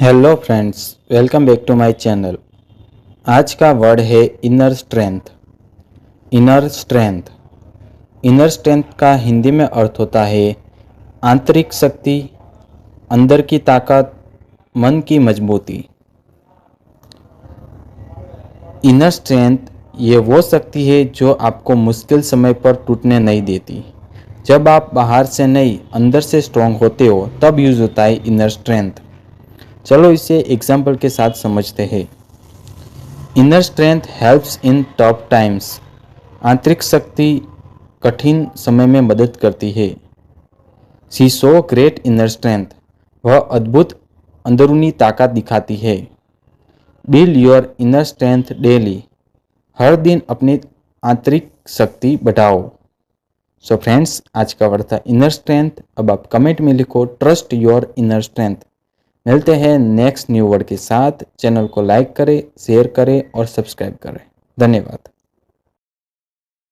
Hello friends, welcome back to my channel. आज का word है inner strength. Inner strength inner strength का हिंदी में अर्थ होता है आंतरिक शक्ति, अंदर की ताकत, मन की मजबूती। इनर स्ट्रेंथ ये वो शक्ति है जो आपको मुश्किल समय पर टूटने नहीं देती। जब आप बाहर से नहीं अंदर से स्ट्रांग होते हो तब यूज होता है इनर स्ट्रेंथ। चलो इसे एग्जाम्पल के साथ समझते हैं। Inner strength helps in tough times. आंतरिक शक्ति कठिन समय में मदद करती है। She show great inner strength. वह अद्भुत अंदरूनी ताकत दिखाती है। Build your inner strength daily. हर दिन अपनी आंतरिक शक्ति बढ़ाओ। सो फ्रेंड्स, आज का वर्ड था इनर स्ट्रेंथ। अब आप कमेंट में लिखो ट्रस्ट योर इनर स्ट्रेंथ। मिलते हैं नेक्स्ट न्यू वर्ड के साथ। चैनल को लाइक करें, शेयर करें और सब्सक्राइब करें। धन्यवाद।